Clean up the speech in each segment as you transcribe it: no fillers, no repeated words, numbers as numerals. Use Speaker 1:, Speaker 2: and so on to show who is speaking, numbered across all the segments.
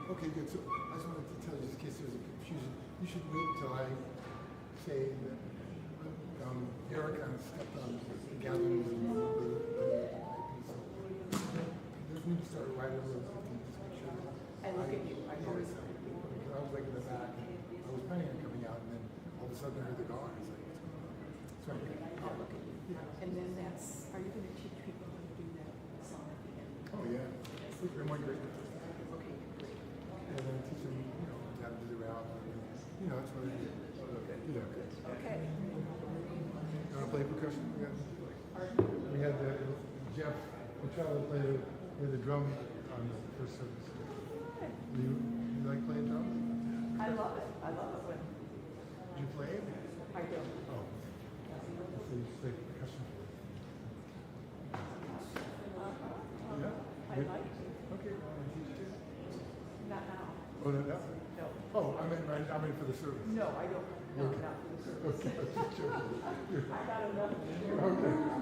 Speaker 1: Okay, good. So I just wanted to tell you, just in case there's a confusion, you should wait until I say that Eric kind of stepped on the gathering and so there's need to start right over the 15 just make sure.
Speaker 2: I look at you. I always
Speaker 1: because I was like in the back and I was planning on coming out and then all of a sudden I heard the car. I was like, what's going on? So
Speaker 2: I'll look at you. Yeah. And then that's, are you going to teach people how to do that song at the end?
Speaker 1: Oh yeah. We're one great.
Speaker 2: Okay, great.
Speaker 1: And then teach them, how to do the route. That's what I do. Yeah.
Speaker 2: Okay.
Speaker 1: You want to play percussion? We had Jeff Petrella play the drum on the first service. You like playing drums?
Speaker 2: I love it. I love it when.
Speaker 1: Do you play it?
Speaker 2: I don't.
Speaker 1: Oh. So you play percussion? Yeah?
Speaker 2: I like to.
Speaker 1: Okay, well, I teach you.
Speaker 2: Not now.
Speaker 1: Oh, no, no?
Speaker 2: No.
Speaker 1: Oh, I meant I mean for the service.
Speaker 2: No, I don't, no, not for the service.
Speaker 1: Okay, I'm just joking.
Speaker 2: I got enough.
Speaker 1: Okay.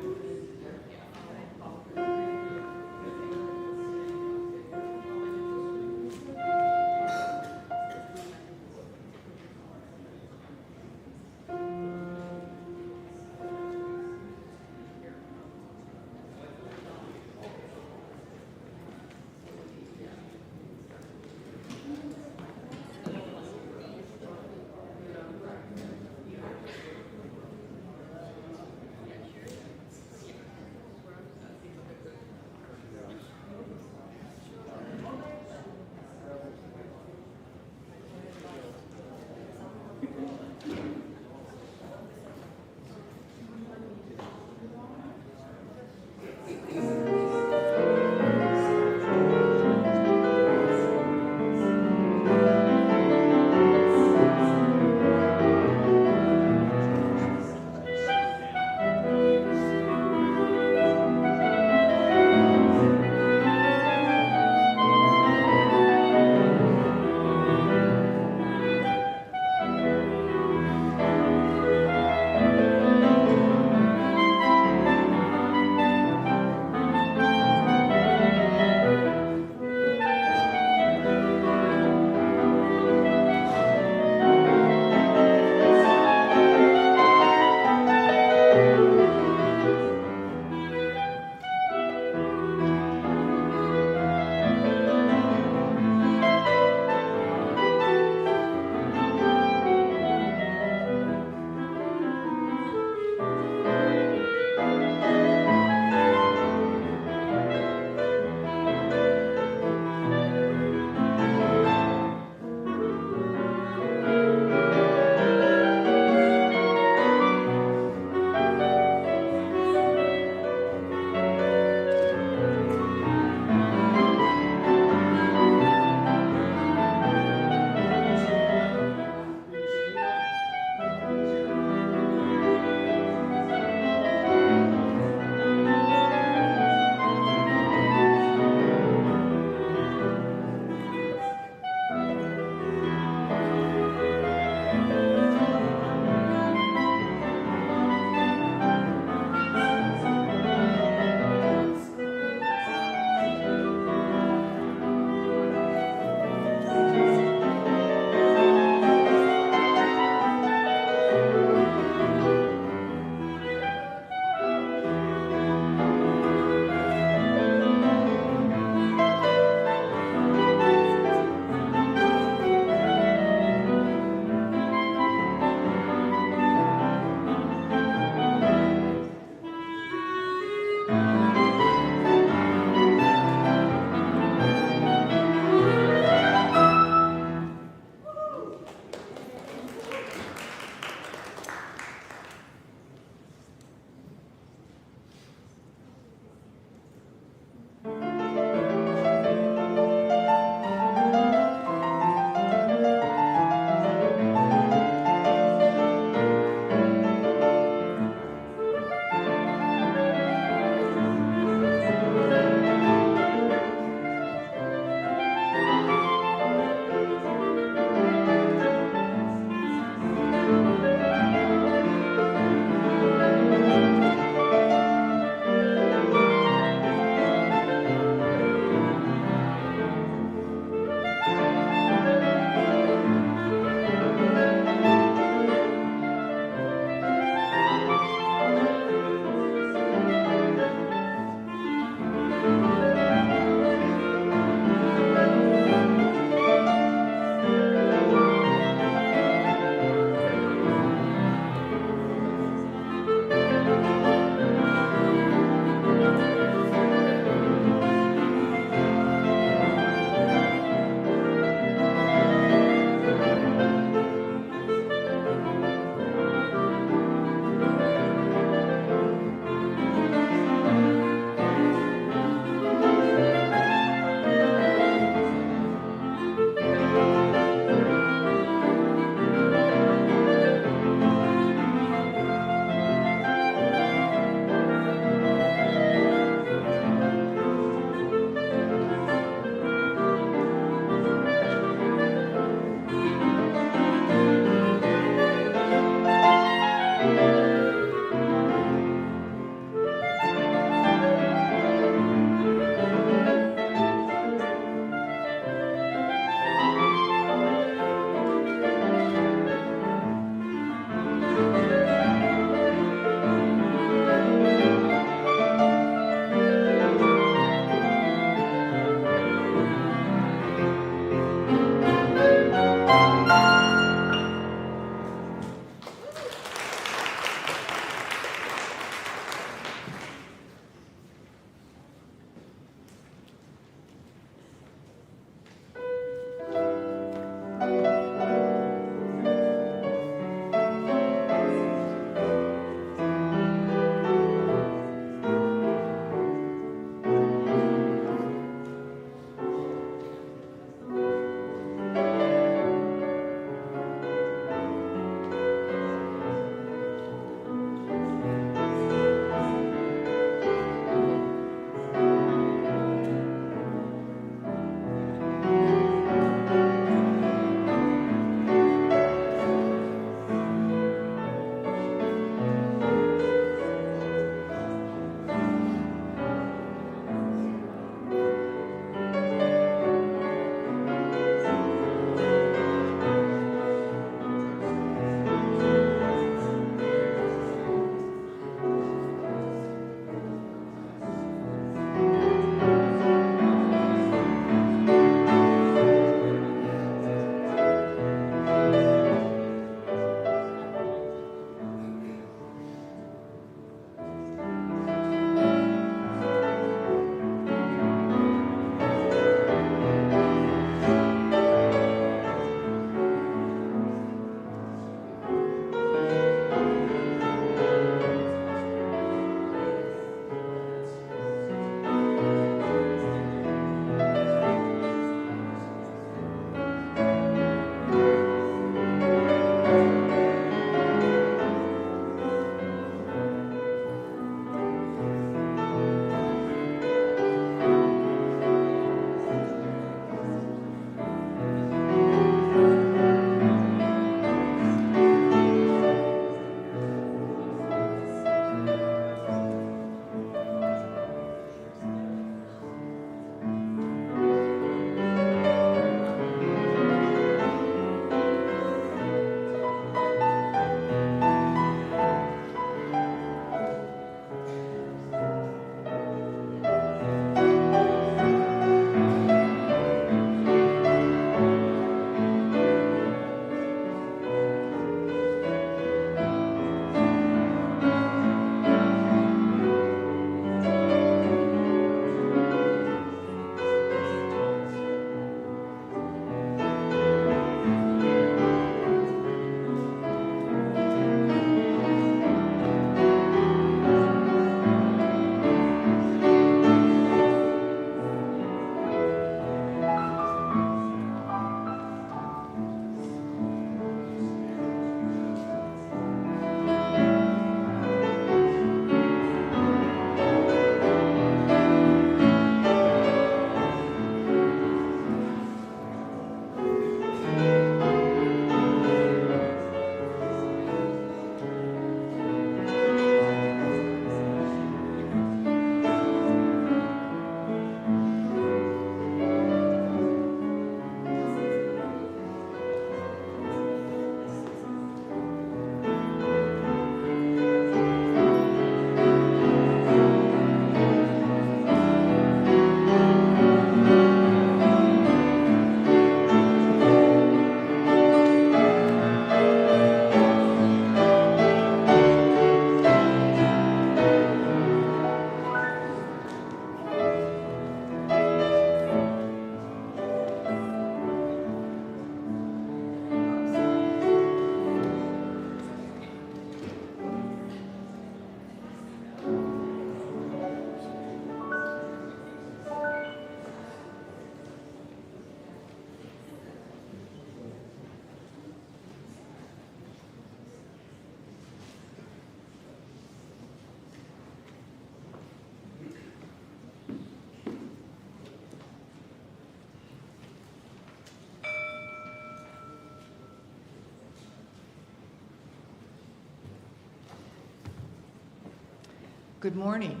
Speaker 3: Good morning,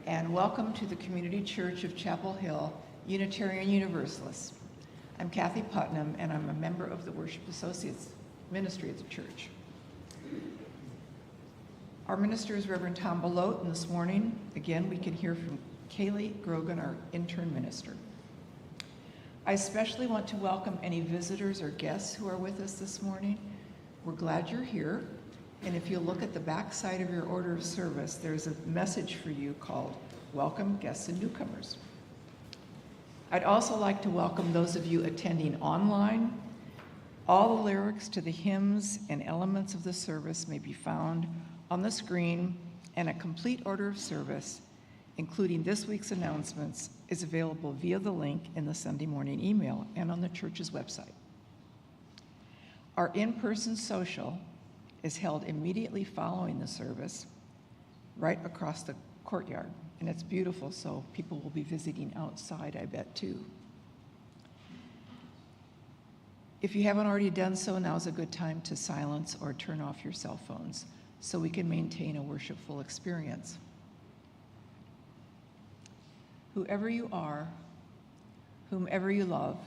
Speaker 3: and welcome to the Community Church of Chapel Hill, Unitarian Universalist. I'm Kathy Putnam, and I'm a member of the Worship Associates Ministry at the church. Our minister is Reverend Tom Belote, and this morning, again, we can hear from Caleigh Grogan, our intern minister. I especially want to welcome any visitors or guests who are with us this morning. We're glad you're here. And if you look at the back side of your order of service, there's a message for you called Welcome Guests and Newcomers. I'd also like to welcome those of you attending online. All the lyrics to the hymns and elements of the service may be found on the screen, and a complete order of service, including this week's announcements, is available via the link in the Sunday morning email and on the church's website. Our in-person social is held immediately following the service, right across the courtyard. And it's beautiful, so people will be visiting outside, I bet, too. If you haven't already done so, now's a good time to silence or turn off your cell phones so we can maintain a worshipful experience. Whoever you are, whomever you love,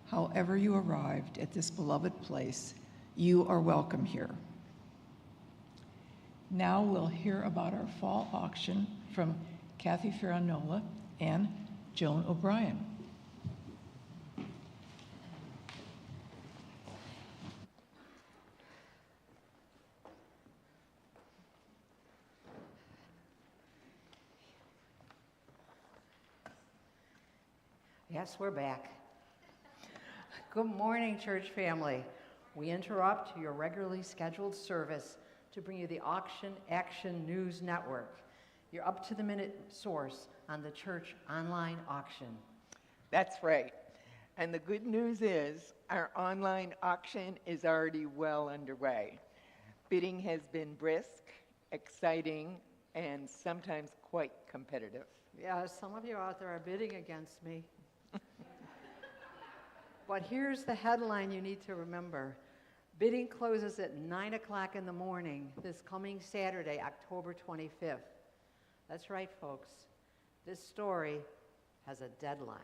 Speaker 3: however you arrived at this beloved place, you are welcome here. Now we'll hear about our fall auction from Kathy Ferranola and Joan O'Brien.
Speaker 4: Yes, we're back. Good morning, church family. We interrupt your regularly scheduled service to bring you the Auction Action News Network, your up-to-the-minute source on the church online auction.
Speaker 5: That's right. And the good news is our online auction is already well underway. Bidding has been brisk, exciting, and sometimes quite competitive.
Speaker 4: Yeah, some of you out there are bidding against me. But here's the headline you need to remember. Bidding closes at 9 o'clock in the morning this coming Saturday, October 25th. That's right, folks. This story has a deadline.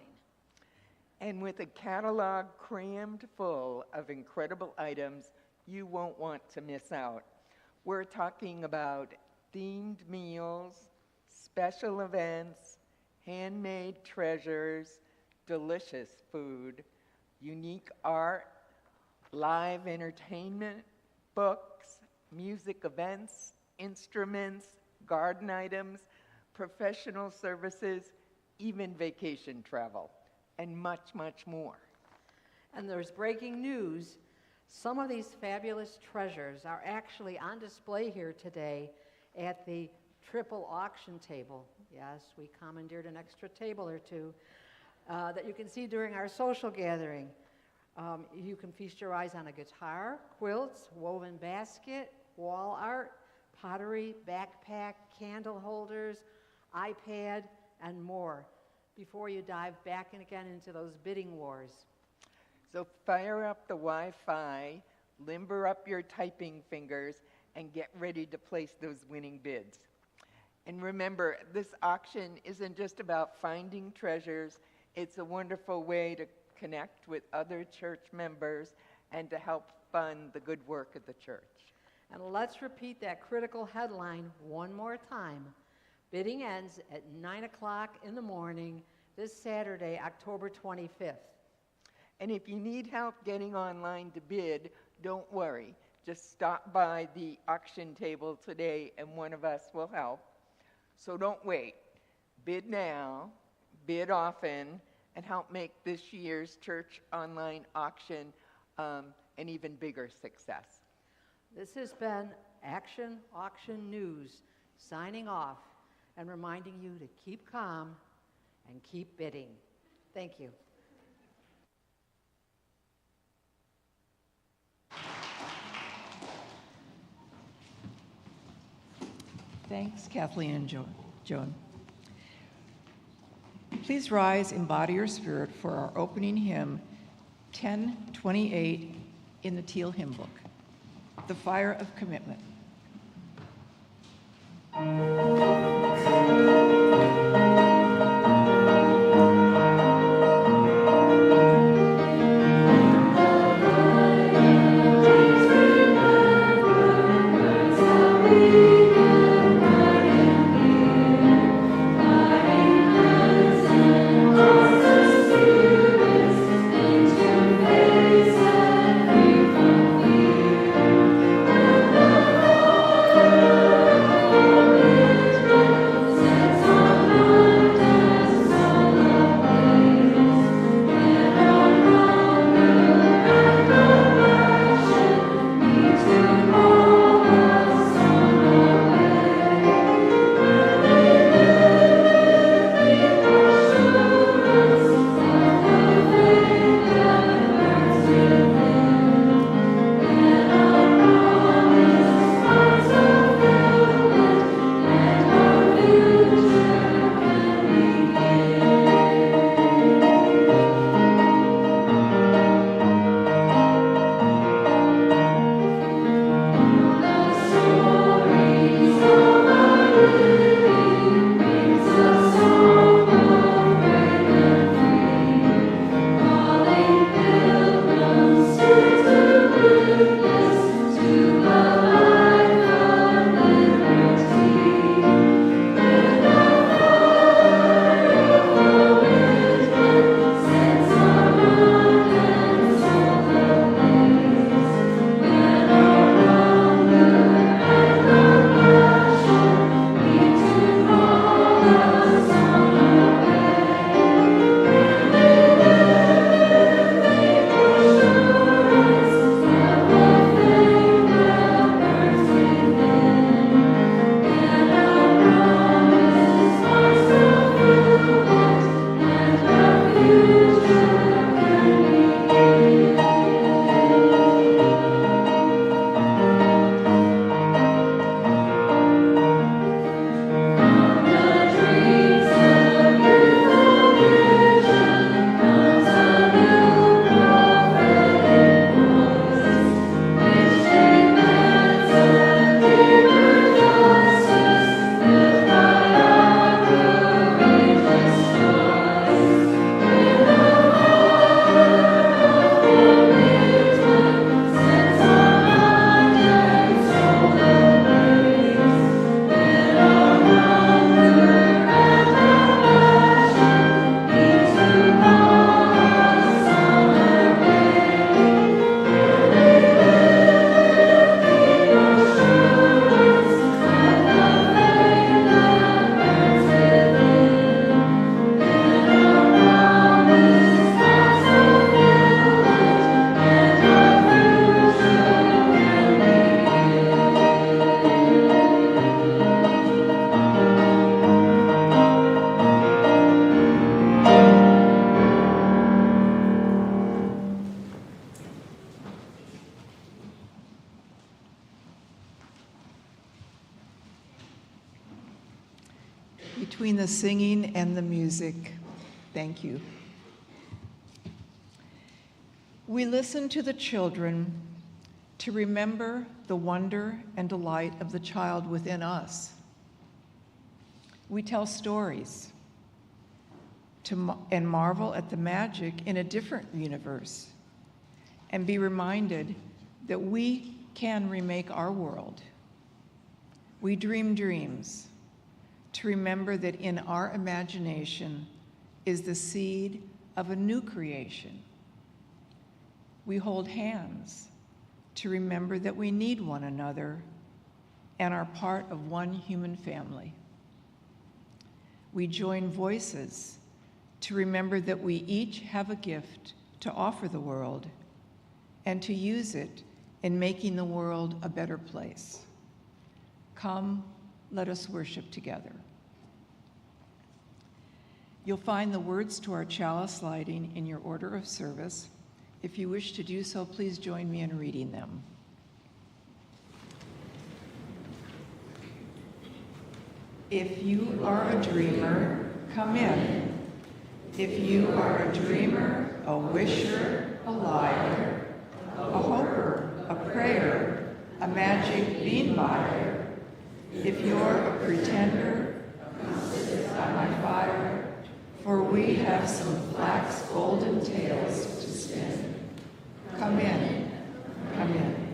Speaker 5: And with a catalog crammed full of incredible items, you won't want to miss out. We're talking about themed meals, special events, handmade treasures, delicious food, unique art, live entertainment, books, music events, instruments, garden items, professional services, even vacation travel, and much, much more.
Speaker 4: And there's breaking news. Some of these fabulous treasures are actually on display here today at the triple auction table. Yes, we commandeered an extra table or two that you can see during our social gathering. You can feast your eyes on a guitar, quilts, woven basket, wall art, pottery, backpack, candle holders, iPad, and more before you dive back in again into those bidding wars.
Speaker 5: So fire up the Wi-Fi, limber up your typing fingers, and get ready to place those winning bids. And remember, this auction isn't just about finding treasures. It's a wonderful way to connect with other church members and to help fund the good work of the church.
Speaker 4: And let's repeat that critical headline one more time. Bidding ends at 9 o'clock in the morning this Saturday, October 25th.
Speaker 5: And if you need help getting online to bid, don't worry. Just stop by the auction table today and one of us will help. So don't wait. Bid now, bid often, and help make this year's church online auction an even bigger success.
Speaker 4: This has been Action Auction News, signing off and reminding you to keep calm and keep bidding. Thank you.
Speaker 3: Thanks, Kathleen and Joan. Please rise, embody your spirit for our opening hymn, 1028 in the Teal Hymn Book, The Fire of Commitment.
Speaker 6: Thank you.
Speaker 3: between the singing and the music. Thank you. We listen to the children to remember the wonder and delight of the child within us. We tell stories and marvel at the magic in a different universe and be reminded that we can remake our world. We dream dreams to remember that in our imagination is the seed of a new creation. We hold hands to remember that we need one another and are part of one human family. We join voices to remember that we each have a gift to offer the world and to use it in making the world a better place. Come, let us worship together. You'll find the words to our chalice lighting in your order of service. If you wish to do so, please join me in reading them. If you are a dreamer, come in. If you are a dreamer, a wisher, a liar, a hoper, a prayer, a magic bean buyer, if you're a pretender, come sit by my fire, for we have some flax golden tales to spin. Come in, come in.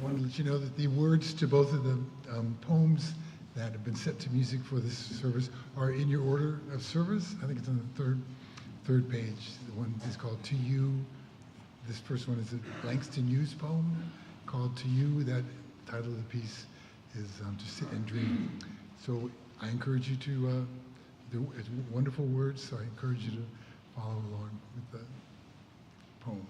Speaker 1: I want to let you know that the words to both of the poems that have been set to music for this service are in your order of service. I think it's on the third page. The one is called To You. This first one is a Langston Hughes poem called To You. That title of the piece is To Sit and Dream. So I encourage you to, it's wonderful words, so I encourage you to follow along with the poem.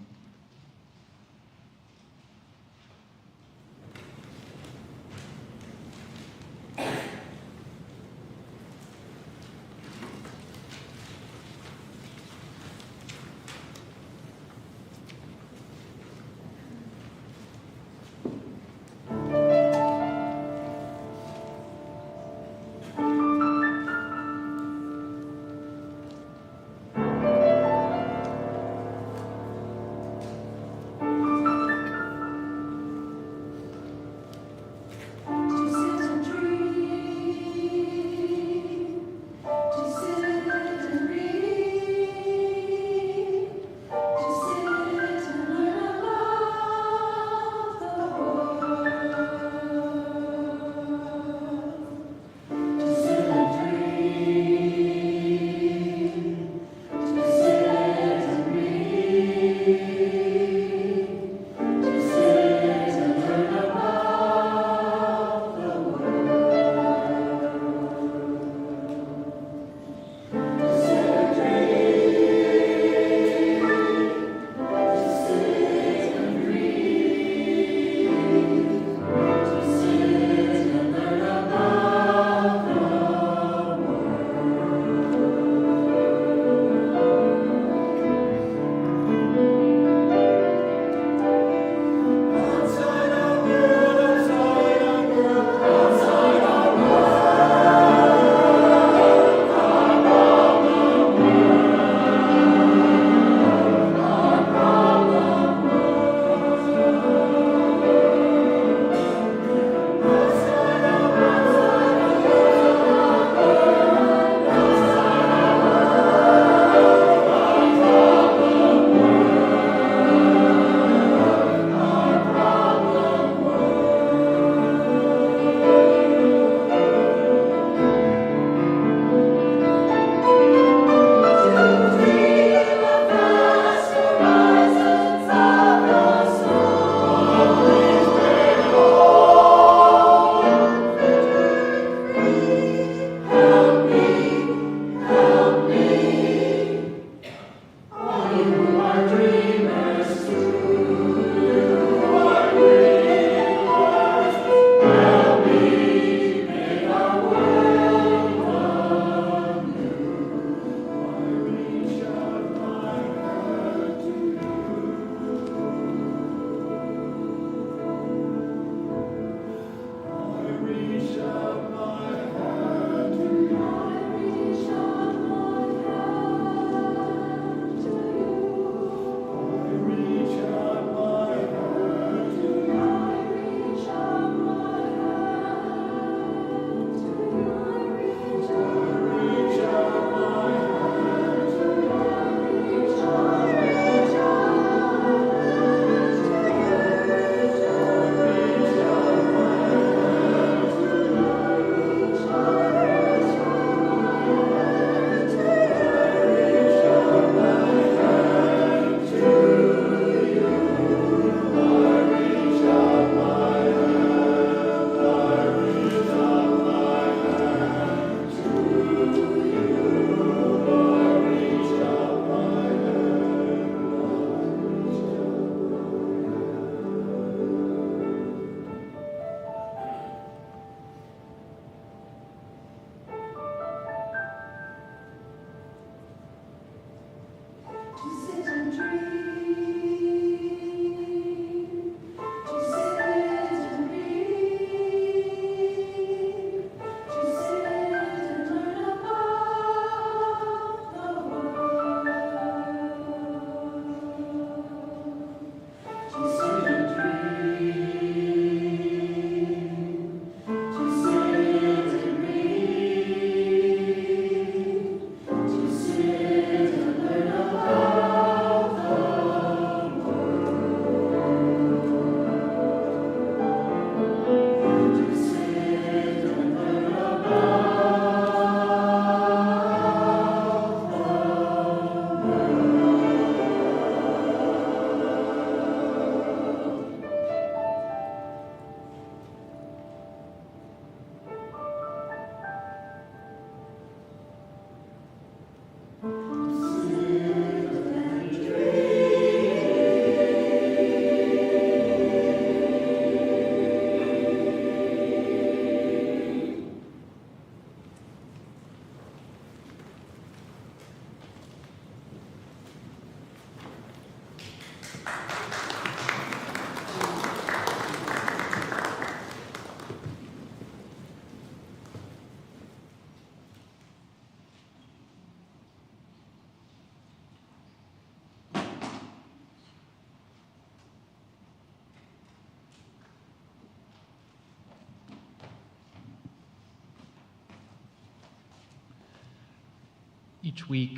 Speaker 6: Each week,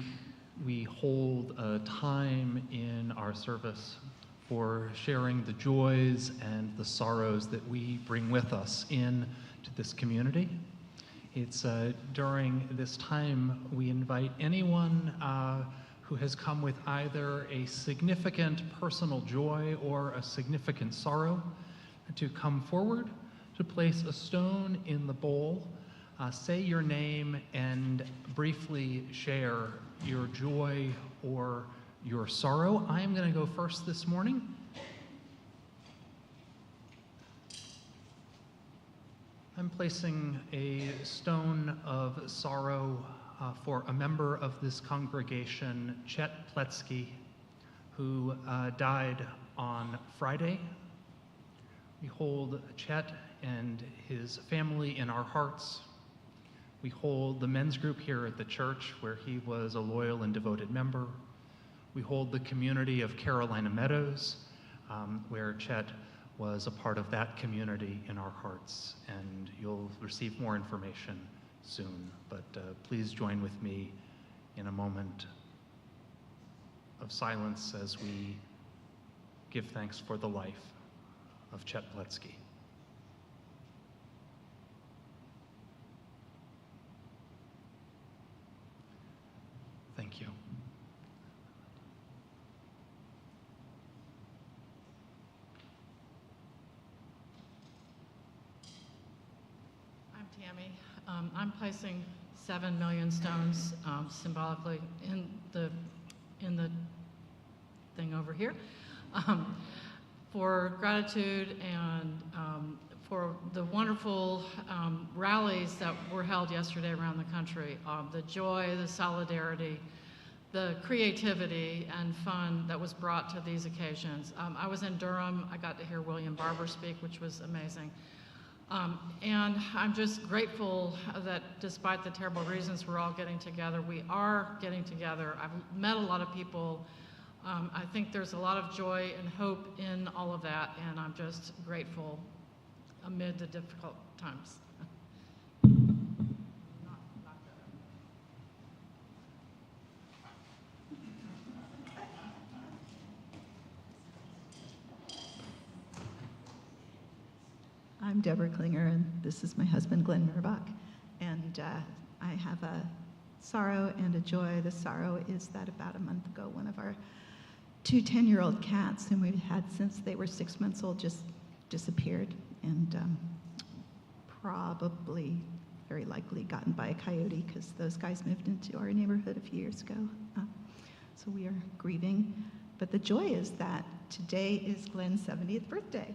Speaker 6: we hold a time in our service for sharing the joys and the sorrows that we bring with us into this community. It's during this time we invite anyone who has come with either a significant personal joy or a significant sorrow to come forward to place a stone in the bowl, say your name, and briefly share your joy or your sorrow. I am going to go first this morning. I'm placing a stone of sorrow for a member of this congregation, Chet Pletsky, who died on Friday. We hold Chet and his family in our hearts. We hold the men's group here at the church, where he was a loyal and devoted member. We hold the community of Carolina Meadows, where Chet was a part of that community in our hearts. And you'll receive more information soon, but please join with me in a moment of silence as we give thanks for the life of Chet Pletsky. Thank you.
Speaker 7: I'm Tammy. I'm placing 7 million stones symbolically in the thing over here for gratitude and for the wonderful rallies that were held yesterday around the country. The joy, the solidarity, the creativity and fun that was brought to these occasions. I was in Durham. I got to hear William Barber speak, which was amazing. And I'm just grateful that despite the terrible reasons we're all getting together, we are getting together. I've met a lot of people. I think there's a lot of joy and hope in all of that, and I'm just grateful amid the difficult times.
Speaker 2: I'm Deborah Klinger, and this is my husband, Glenn Murbach. And I have a sorrow and a joy. The sorrow is that about a month ago, one of our 2 10-year-old cats, whom we've had since they were 6 months old, just disappeared, and probably, very likely, gotten by a coyote, because those guys moved into our neighborhood a few years ago. So we are grieving. But the joy is that today is Glenn's 70th birthday.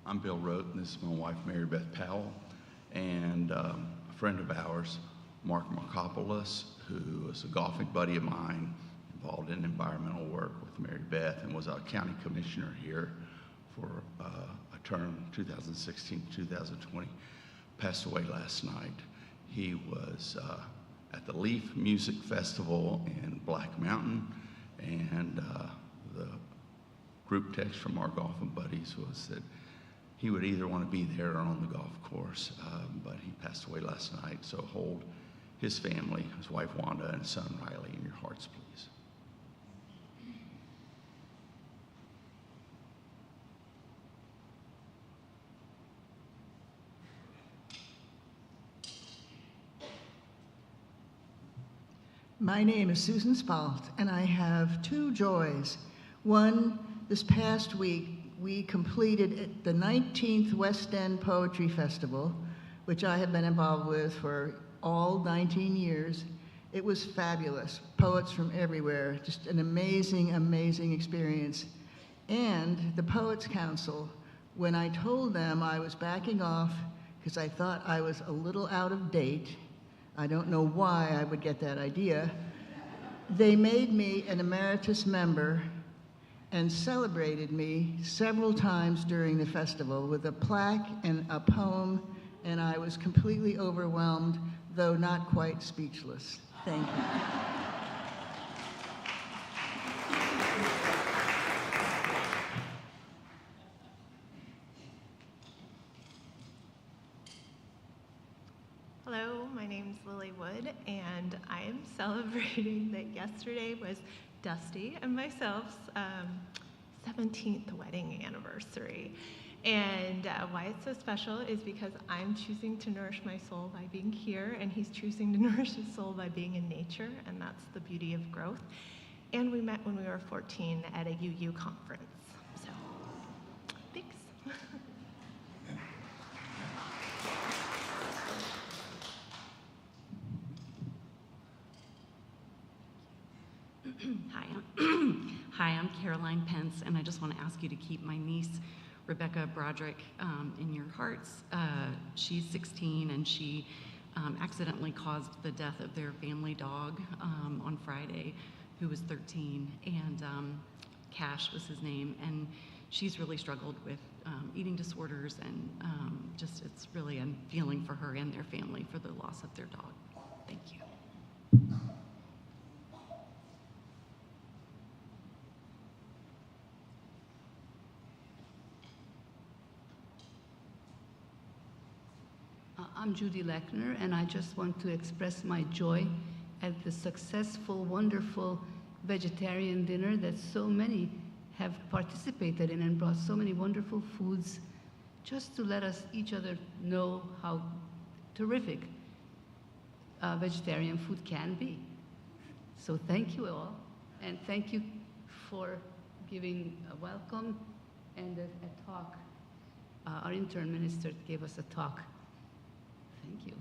Speaker 8: I'm Bill Rote, and this is my wife, Mary Beth Powell, and a friend of ours, Mark Markopoulos, who is a golfing buddy of mine, involved in environmental work with Mary Beth, and was our county commissioner here for a term, 2016-2020, passed away last night. He was at the Leaf Music Festival in Black Mountain, and the group text from our golfing buddies was that he would either want to be there or on the golf course, but he passed away last night. So hold his family, his wife Wanda and son Riley, in your hearts, please.
Speaker 9: My name is Susan Spalt, and I have 2 joys. One, this past week, we completed the 19th West End Poetry Festival, which I have been involved with for all 19 years. It was fabulous. Poets from everywhere, just an amazing, amazing experience. And the Poets Council, when I told them I was backing off because I thought I was a little out of date, I don't know why I would get that idea, they made me an emeritus member and celebrated me several times during the festival with a plaque and a poem, and I was completely overwhelmed, though not quite speechless. Thank you.
Speaker 10: Hello, my name's Lily Wood, and I am celebrating that yesterday was Dusty and myself's 17th wedding anniversary. And why it's so special is because I'm choosing to nourish my soul by being here, and he's choosing to nourish his soul by being in nature, and that's the beauty of growth. And we met when we were 14 at a UU conference. So, thanks.
Speaker 11: Hi, I'm Caroline Pence, and I just want to ask you to keep my niece, Rebecca Broderick, in your hearts. She's 16, and she accidentally caused the death of their family dog on Friday, who was 13, and Cash was his name, and she's really struggled with eating disorders, and just it's really a feeling for her and their family for the loss of their dog. Thank you.
Speaker 12: I'm Judy Lechner, and I just want to express my joy at the successful, wonderful vegetarian dinner that so many have participated in and brought so many wonderful foods just to let us each other know how terrific vegetarian food can be. So thank you all, and thank you for giving a welcome and a talk. Our intern minister gave us a talk. Thank you.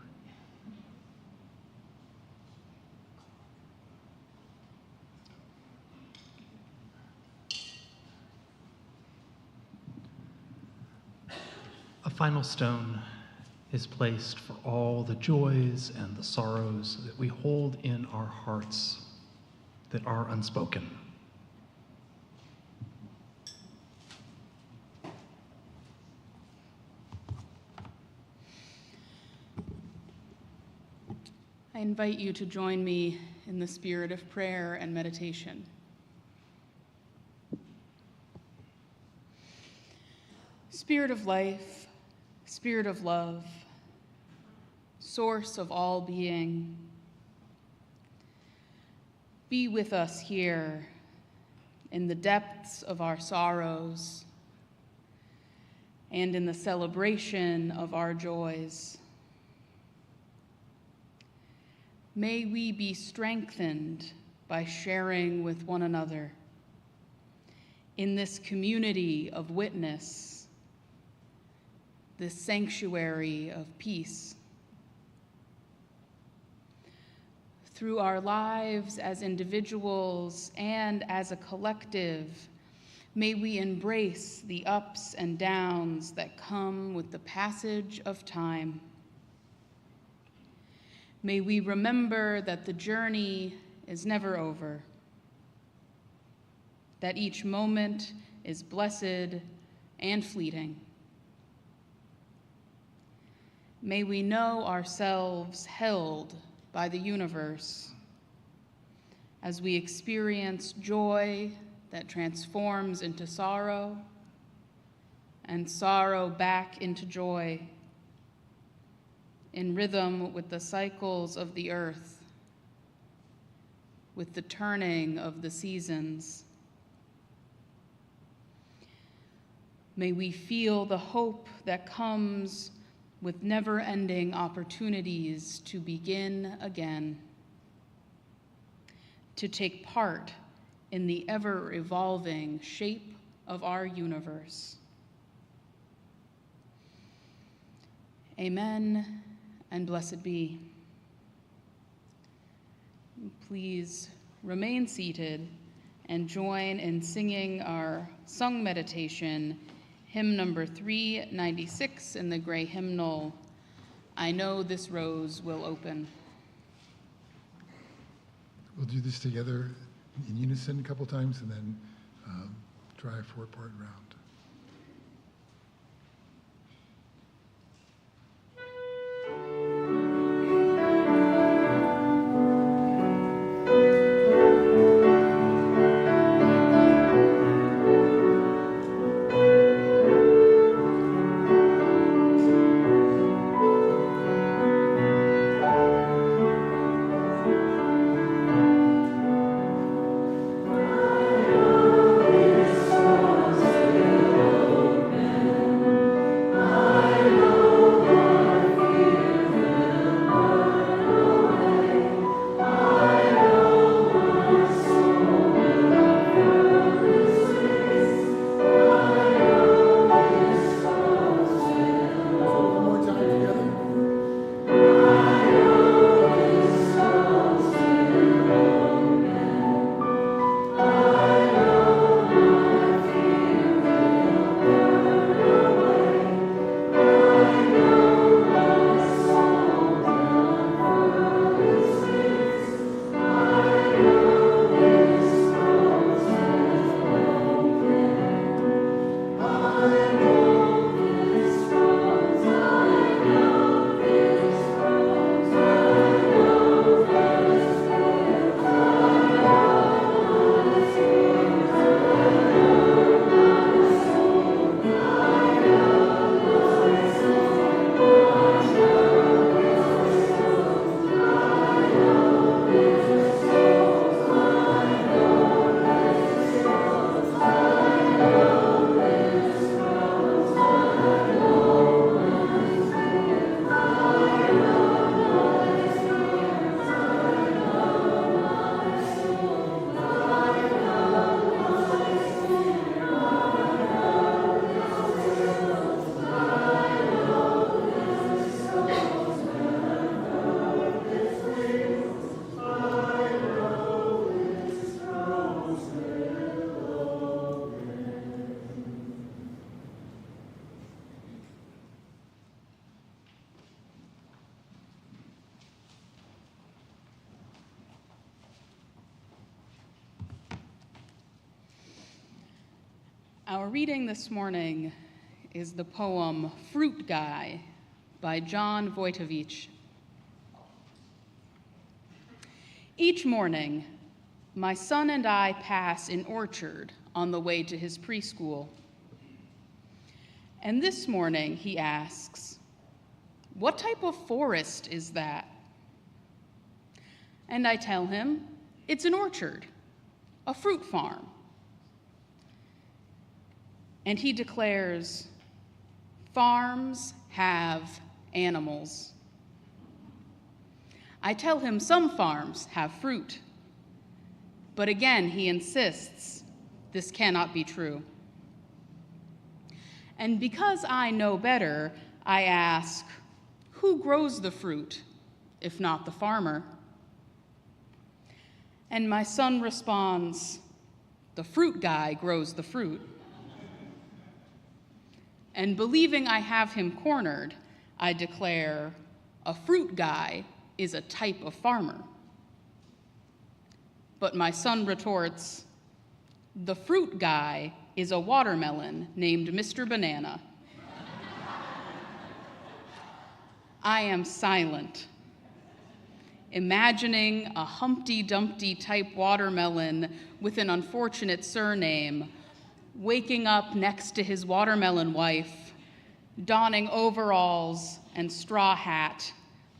Speaker 6: A final stone is placed for all the joys and the sorrows that we hold in our hearts that are unspoken.
Speaker 13: I invite you to join me in the spirit of prayer and meditation. Spirit of life, Spirit of love, source of all being, be with us here in the depths of our sorrows and in the celebration of our joys. May we be strengthened by sharing with one another in this community of witness, this sanctuary of peace. Through our lives as individuals and as a collective, may we embrace the ups and downs that come with the passage of time. May we remember that the journey is never over, that each moment is blessed and fleeting. May we know ourselves held by the universe as we experience joy that transforms into sorrow and sorrow back into joy, in rhythm with the cycles of the earth, with the turning of the seasons. May we feel the hope that comes with never-ending opportunities to begin again, to take part in the ever-evolving shape of our universe. Amen. And blessed be. Please remain seated and join in singing our sung meditation, hymn number 396 in the gray hymnal, I Know This Rose Will Open.
Speaker 1: We'll do this together in unison a couple times and then try a four-part round.
Speaker 13: Our reading this morning is the poem Fruit Guy by John Vojtovich. Each morning, my son and I pass an orchard on the way to his preschool. And this morning he asks, "What type of forest is that?" And I tell him, it's an orchard, a fruit farm. And he declares, "Farms have animals." I tell him some farms have fruit, but again he insists this cannot be true. And because I know better, I ask, who grows the fruit, if not the farmer? And my son responds, the fruit guy grows the fruit. And believing I have him cornered, I declare, a fruit guy is a type of farmer. But my son retorts, the fruit guy is a watermelon named Mr. Banana. I am silent, imagining a Humpty Dumpty type watermelon with an unfortunate surname, waking up next to his watermelon wife, donning overalls and straw hat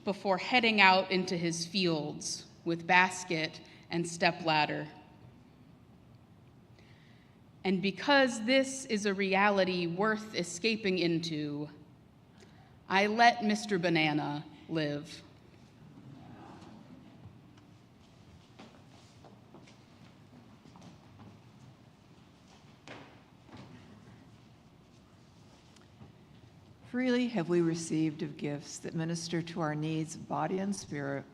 Speaker 13: before heading out into his fields with basket and stepladder. And because this is a reality worth escaping into, I let Mr. Banana live.
Speaker 3: Freely have we received of gifts that minister to our needs, body and spirit.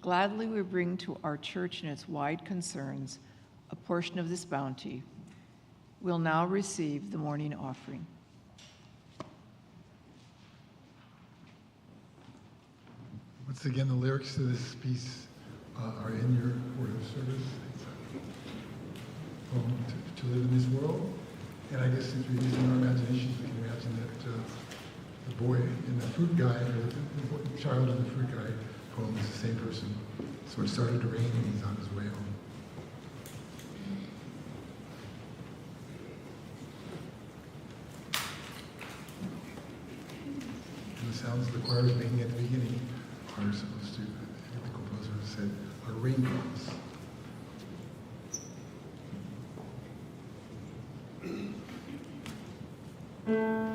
Speaker 3: Gladly we bring to our church and its wide concerns a portion of this bounty. We'll now receive the morning offering.
Speaker 1: Once again, the lyrics to this piece are in your order of service. It's a poem to live in this world. And I guess since we're using our imaginations, we can imagine that the boy in the fruit guy, or the child in the fruit guy poem is the same person. So it started to rain and he's on his way home. And the sounds the choir is making at the beginning are supposed to, the composer said, are raindrops.
Speaker 14: Amen.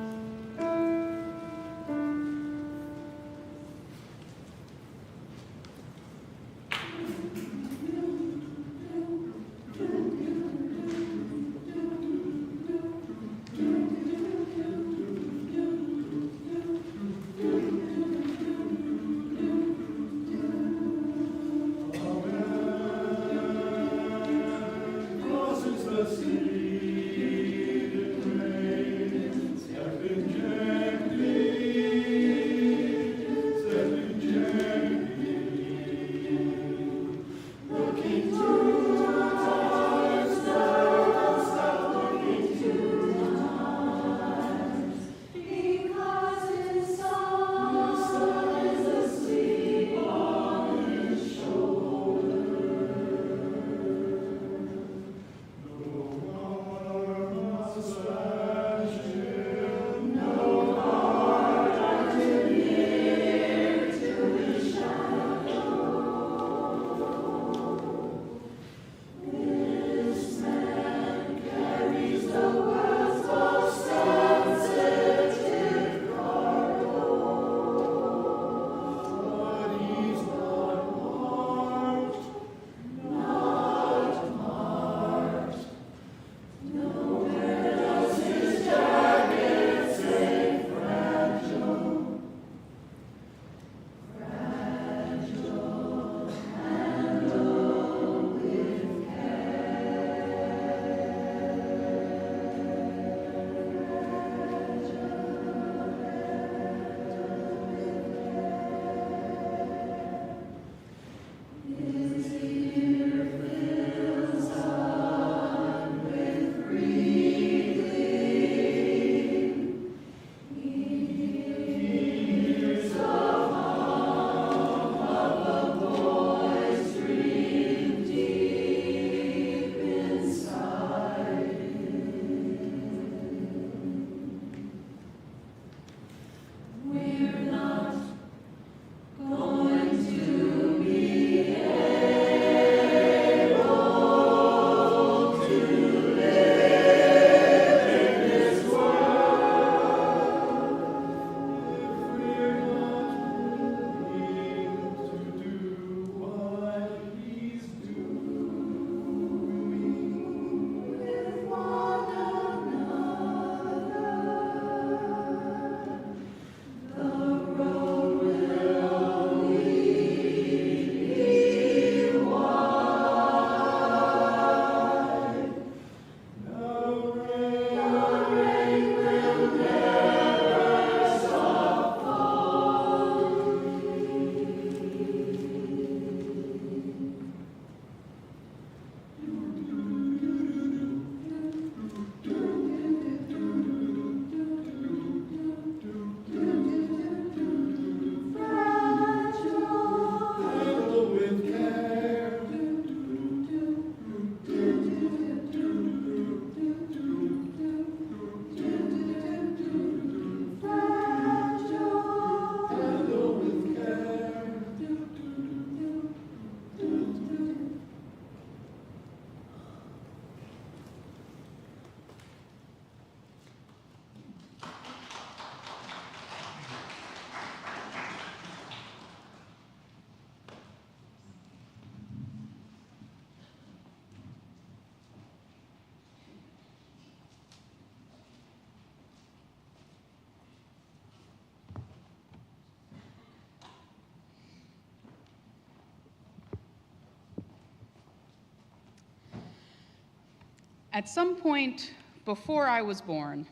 Speaker 13: At some point before I was born,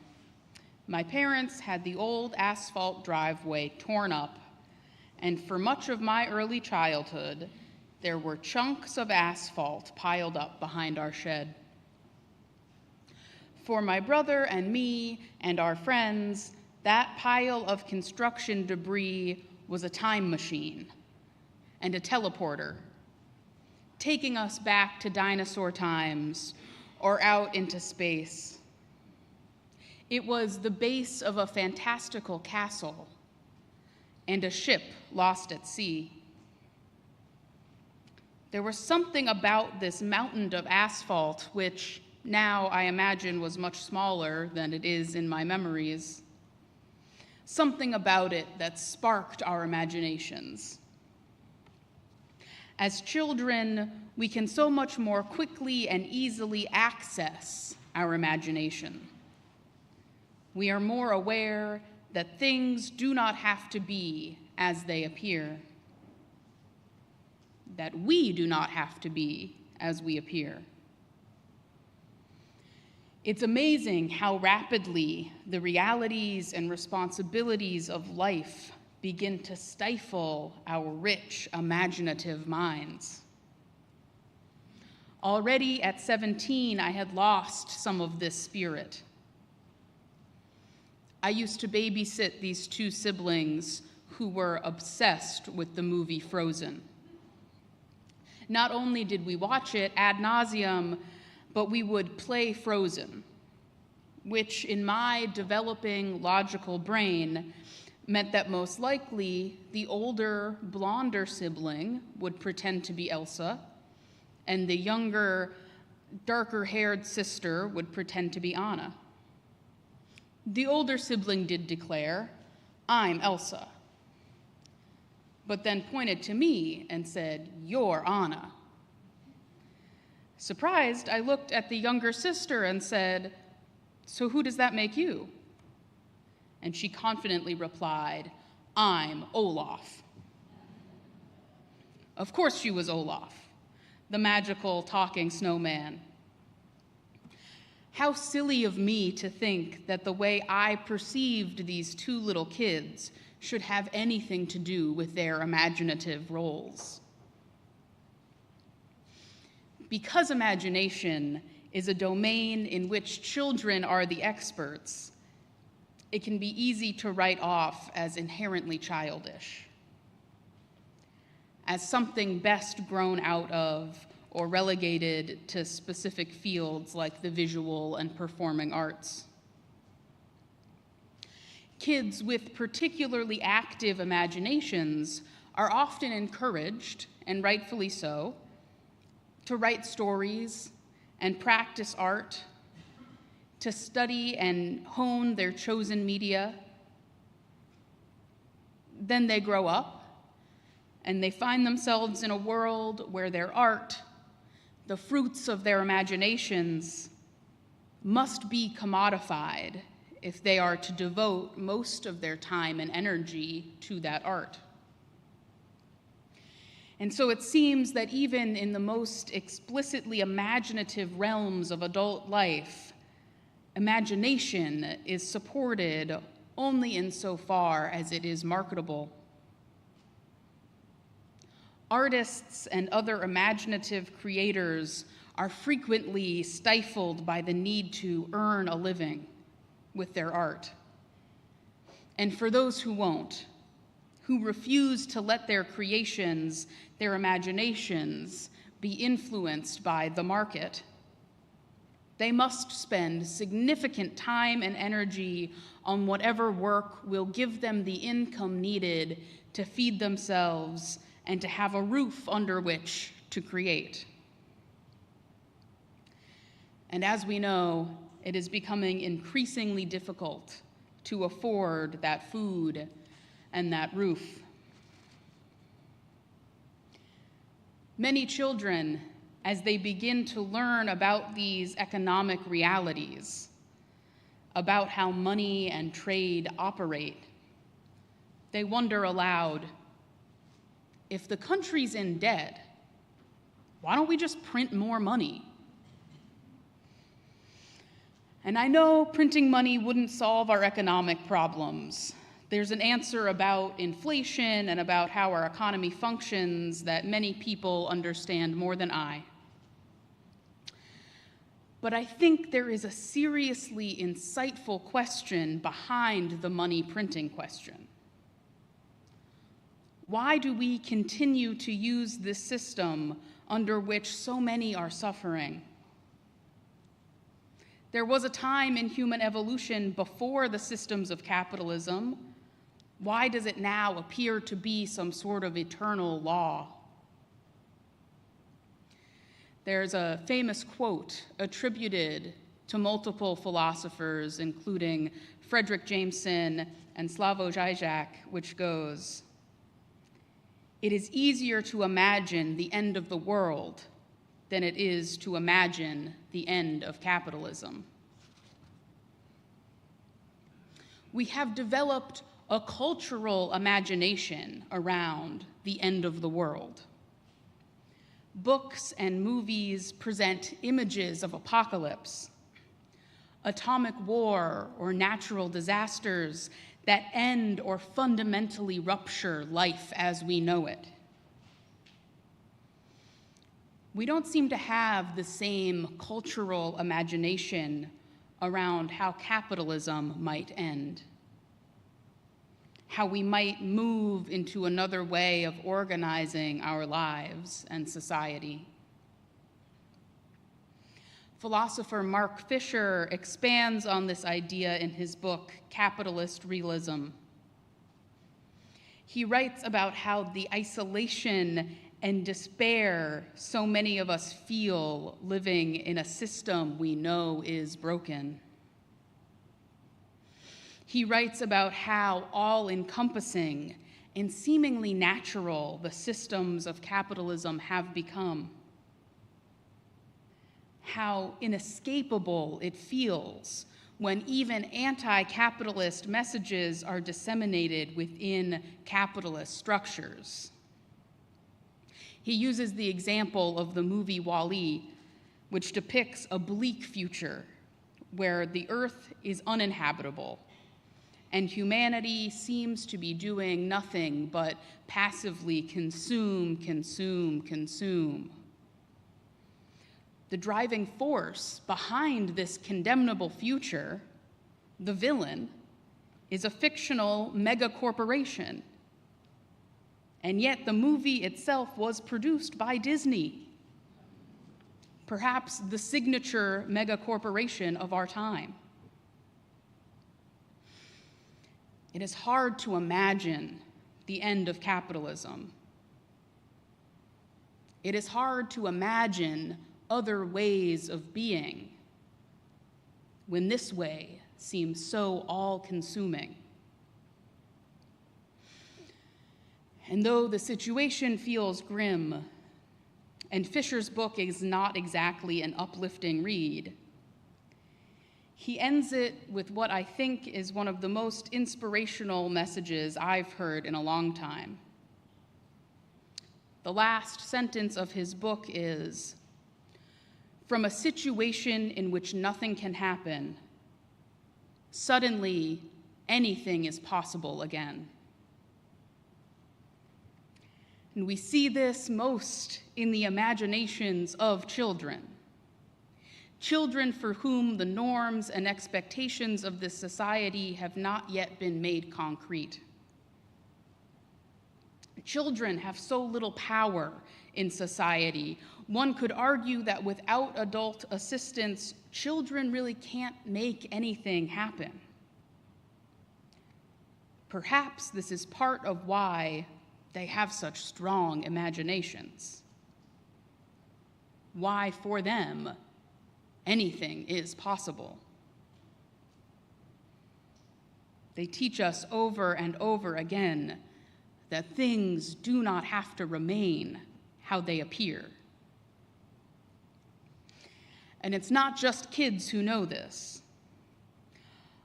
Speaker 13: my parents had the old asphalt driveway torn up, and for much of my early childhood, there were chunks of asphalt piled up behind our shed. For my brother and me and our friends, that pile of construction debris was a time machine and a teleporter, taking us back to dinosaur times or out into space. It was the base of a fantastical castle and a ship lost at sea. There was something about this mountain of asphalt, which now I imagine was much smaller than it is in my memories. Something about it that sparked our imaginations. As children, we can so much more quickly and easily access our imagination. We are more aware that things do not have to be as they appear, that we do not have to be as we appear. It's amazing how rapidly the realities and responsibilities of life begin to stifle our rich, imaginative minds. Already at 17, I had lost some of this spirit. I used to babysit these two siblings who were obsessed with the movie Frozen. Not only did we watch it ad nauseum, but we would play Frozen, which in my developing logical brain meant that most likely the older, blonder sibling would pretend to be Elsa, and the younger, darker-haired sister would pretend to be Anna. The older sibling did declare, "I'm Elsa," but then pointed to me and said, "You're Anna." Surprised, I looked at the younger sister and said, "So who does that make you?" And she confidently replied, "I'm Olaf." Of course she was Olaf, the magical talking snowman. How silly of me to think that the way I perceived these two little kids should have anything to do with their imaginative roles. Because imagination is a domain in which children are the experts, it can be easy to write off as inherently childish, as something best grown out of or relegated to specific fields like the visual and performing arts. Kids with particularly active imaginations are often encouraged, and rightfully so, to write stories and practice art, to study and hone their chosen media. Then they grow up and they find themselves in a world where their art, the fruits of their imaginations, must be commodified if they are to devote most of their time and energy to that art. And so it seems that even in the most explicitly imaginative realms of adult life, imagination is supported only insofar as it is marketable. Artists and other imaginative creators are frequently stifled by the need to earn a living with their art. And for those who won't, who refuse to let their creations, their imaginations, be influenced by the market, they must spend significant time and energy on whatever work will give them the income needed to feed themselves and to have a roof under which to create. And as we know, it is becoming increasingly difficult to afford that food and that roof. Many children, as they begin to learn about these economic realities, about how money and trade operate, they wonder aloud, if the country's in debt, why don't we just print more money? And I know printing money wouldn't solve our economic problems. There's an answer about inflation and about how our economy functions that many people understand more than I. But I think there is a seriously insightful question behind the money printing question. Why do we continue to use this system under which so many are suffering? There was a time in human evolution before the systems of capitalism. Why does it now appear to be some sort of eternal law? There's a famous quote attributed to multiple philosophers, including Frederick Jameson and Slavoj Žižek, which goes, "It is easier to imagine the end of the world than it is to imagine the end of capitalism." We have developed a cultural imagination around the end of the world. Books and movies present images of apocalypse, atomic war, or natural disasters that end or fundamentally rupture life as we know it. We don't seem to have the same cultural imagination around how capitalism might end, how we might move into another way of organizing our lives and society. Philosopher Mark Fisher expands on this idea in his book, Capitalist Realism. He writes about how the isolation and despair so many of us feel living in a system we know is broken. He writes about how all-encompassing and seemingly natural the systems of capitalism have become, how inescapable it feels when even anti-capitalist messages are disseminated within capitalist structures. He uses the example of the movie WALL-E, which depicts a bleak future where the earth is uninhabitable and humanity seems to be doing nothing but passively consume, consume, consume. The driving force behind this condemnable future, the villain, is a fictional megacorporation. And yet the movie itself was produced by Disney, perhaps the signature megacorporation of our time. It is hard to imagine the end of capitalism. It is hard to imagine other ways of being when this way seems so all-consuming. And though the situation feels grim, and Fisher's book is not exactly an uplifting read, he ends it with what I think is one of the most inspirational messages I've heard in a long time. The last sentence of his book is, "From a situation in which nothing can happen, suddenly anything is possible again." And we see this most in the imaginations of children. Children for whom the norms and expectations of this society have not yet been made concrete. Children have so little power in society. One could argue that without adult assistance, children really can't make anything happen. Perhaps this is part of why they have such strong imaginations. Why, for them, anything is possible. They teach us over and over again that things do not have to remain how they appear. And it's not just kids who know this.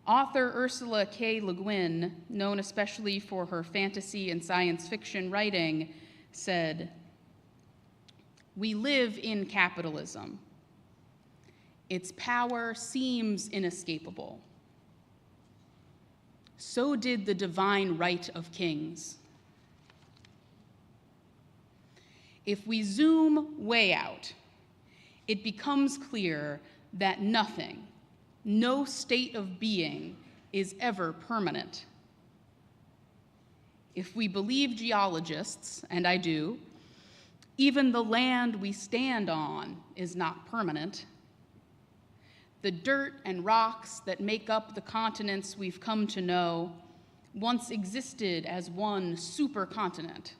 Speaker 13: Author Ursula K. Le Guin, known especially for her fantasy and science fiction writing, said, "We live in capitalism. its power seems inescapable. So did the divine right of kings. If we zoom way out, it becomes clear that nothing, no state of being, is ever permanent. If we believe geologists, and I do, even the land we stand on is not permanent. The dirt and rocks that make up the continents we've come to know once existed as one supercontinent.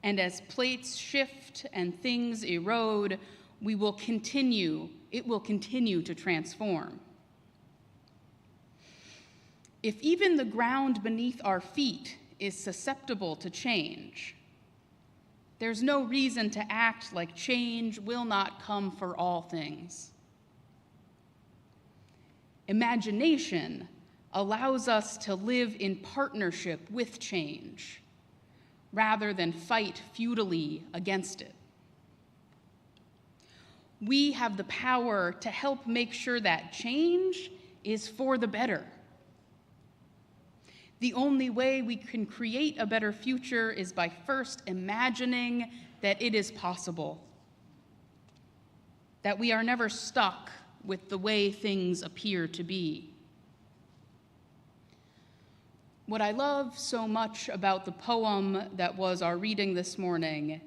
Speaker 13: And as plates shift and things erode, it will continue to transform. If even the ground beneath our feet is susceptible to change, there's no reason to act like change will not come for all things. Imagination allows us to live in partnership with change, rather than fight futilely against it. We have the power to help make sure that change is for the better. The only way we can create a better future is by first imagining that it is possible, that we are never stuck with the way things appear to be. What I love so much about the poem that was our reading this morning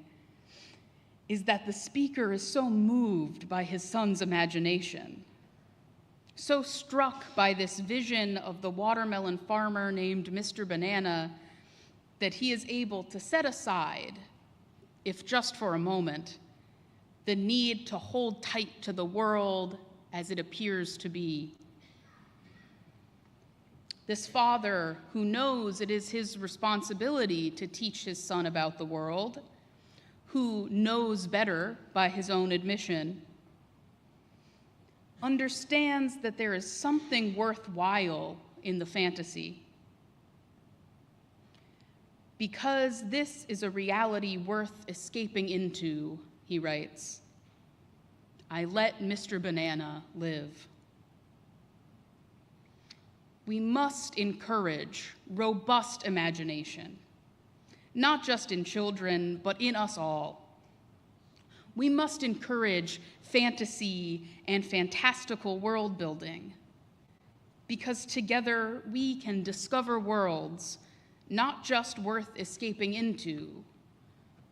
Speaker 13: is that the speaker is so moved by his son's imagination, so struck by this vision of the watermelon farmer named Mr. Banana that he is able to set aside, if just for a moment, the need to hold tight to the world as it appears to be. This father who knows it is his responsibility to teach his son about the world, who knows better by his own admission, understands that there is something worthwhile in the fantasy. Because this is a reality worth escaping into, he writes, I let Mr. Banana live. We must encourage robust imagination, not just in children, but in us all. We must encourage fantasy and fantastical world building, because together we can discover worlds not just worth escaping into,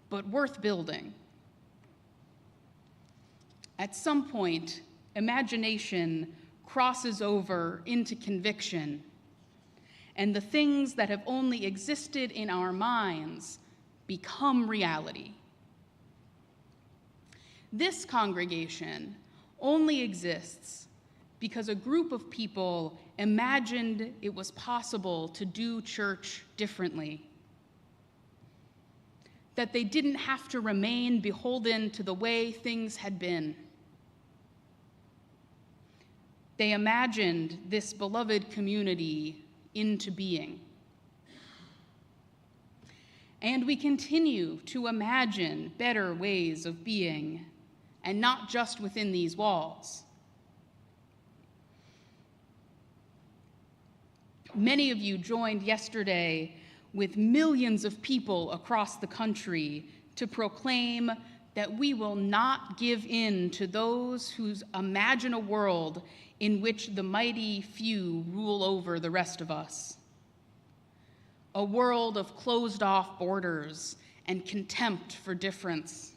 Speaker 13: but worth building. At some point, imagination crosses over into conviction, and the things that have only existed in our minds become reality. This congregation only exists because a group of people imagined it was possible to do church differently, that they didn't have to remain beholden to the way things had been. They imagined this beloved community into being. And we continue to imagine better ways of being, and not just within these walls. Many of you joined yesterday with millions of people across the country to proclaim that we will not give in to those who imagine a world in which the mighty few rule over the rest of us. A world of closed-off borders and contempt for difference.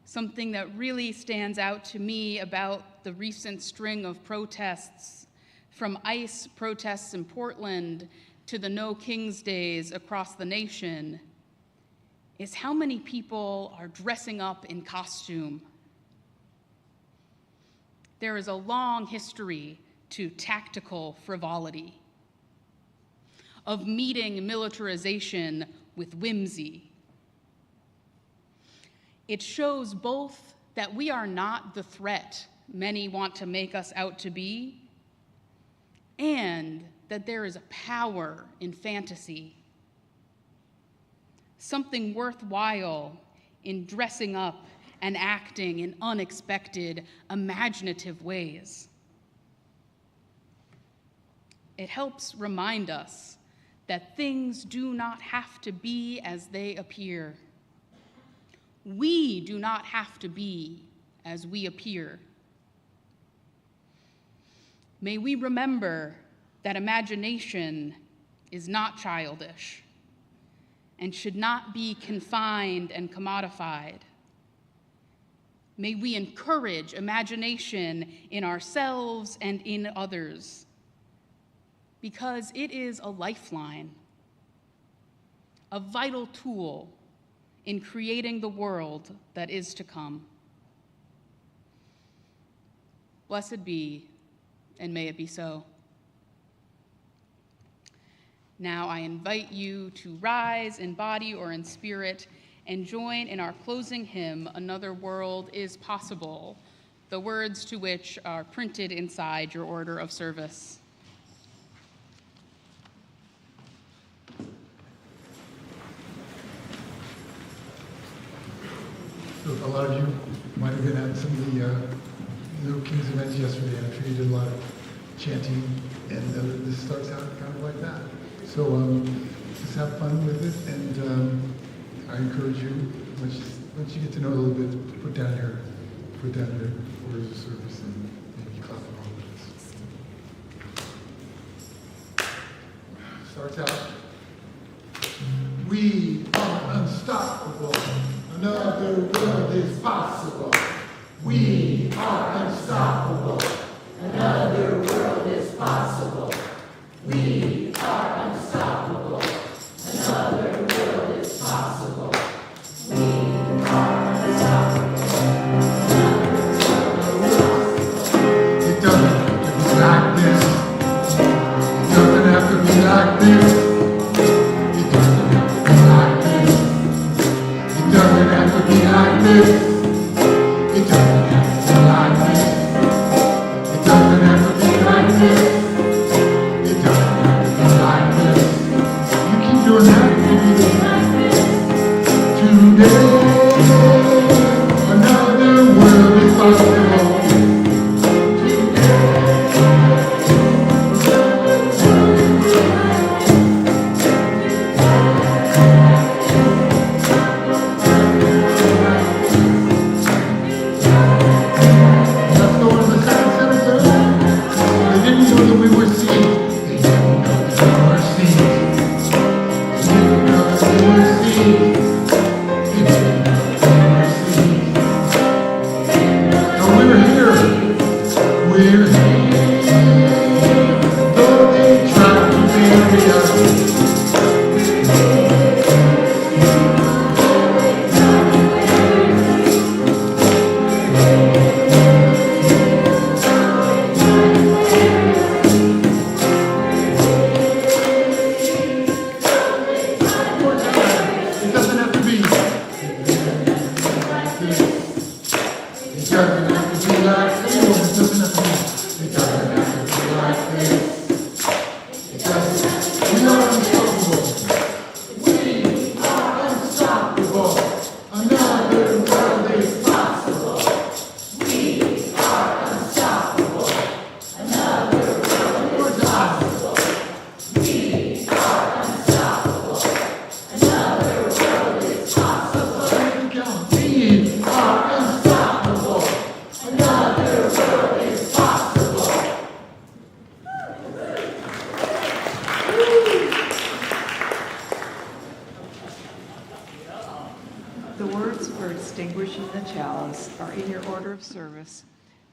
Speaker 13: Something that really stands out to me about the recent string of protests, from ICE protests in Portland to the No Kings Days across the nation, is how many people are dressing up in costume. There is a long history to tactical frivolity, of meeting militarization with whimsy. It shows both that we are not the threat many want to make us out to be, and that there is a power in fantasy, something worthwhile in dressing up and acting in unexpected, imaginative ways. It helps remind us that things do not have to be as they appear. We do not have to be as we appear. May we remember that imagination is not childish and should not be confined and commodified. May we encourage imagination in ourselves and in others, because it is a lifeline, a vital tool in creating the world that is to come. Blessed be, and may it be so. Now I invite you to rise in body or in spirit and join in our closing hymn, Another World is Possible, the words to which are printed inside your order of service.
Speaker 1: So a lot of you might have been at some of the Little Kings events yesterday. I'm sure you did a lot of chanting, and this starts out kind of like that. So just have fun with it, and I encourage you, once you get to know it a little bit, put down your orders of service and maybe clap along with us. Starts out. We are unstoppable. Another world is possible. We are unstoppable. Another world is possible. We are unstoppable. Another world is possible. We are unstoppable. It doesn't have to be like this. It doesn't have to be like this. It doesn't have to be like this. It doesn't have to be like this. It doesn't have to be like this. It doesn't have to be like this. It doesn't have to be like this. You keep doing that, maybe like this. Today, another world is possible.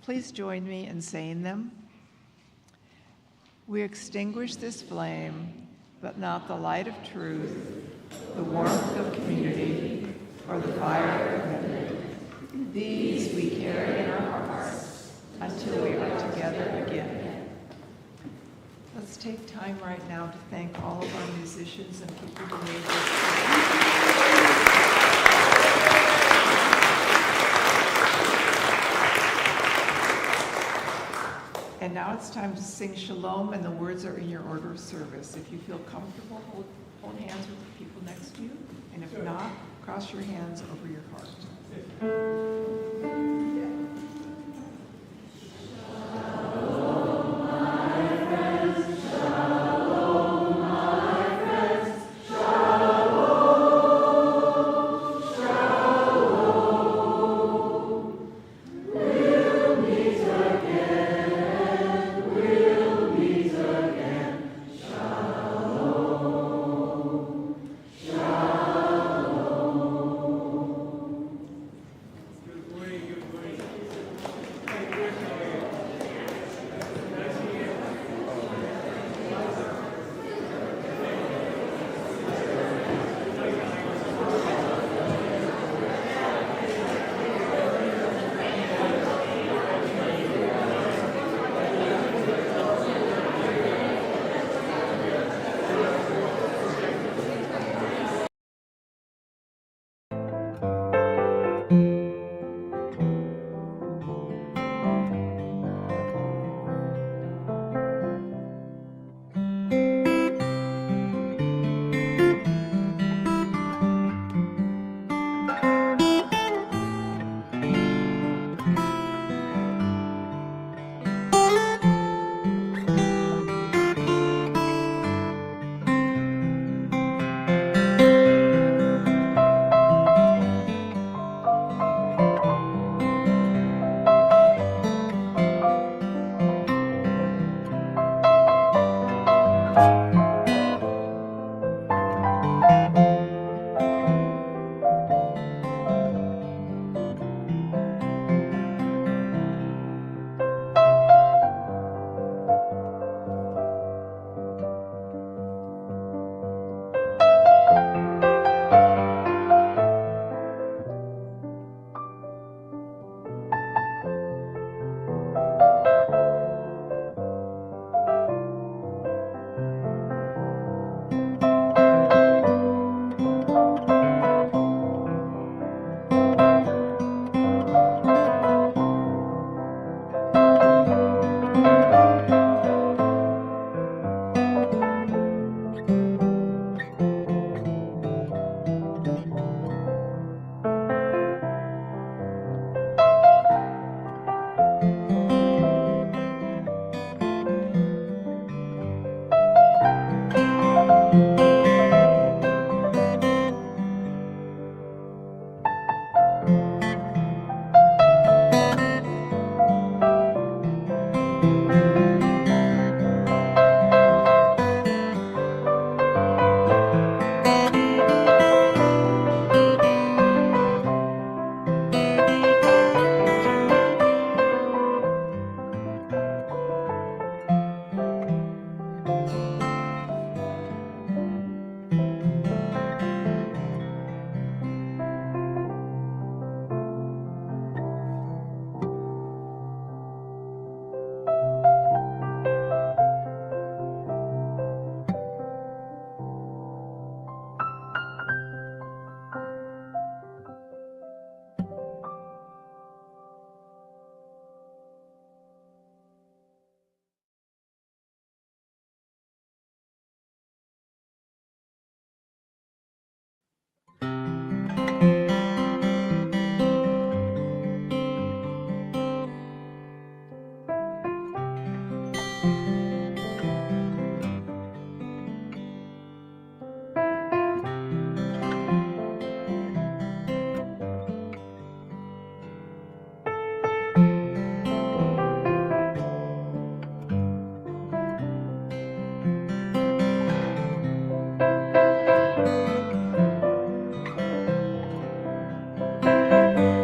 Speaker 3: Please join me in saying them. We extinguish this flame, but not the light of truth, the warmth of community, or the fire of heaven. These we carry in our hearts until we are together again. Let's take time right now to thank all of our musicians and people who made this. And now Now it's time to sing Shalom, and the words are in your order of service. If you feel comfortable, hold hands with the people next to you, and if not, cross your hands over your heart.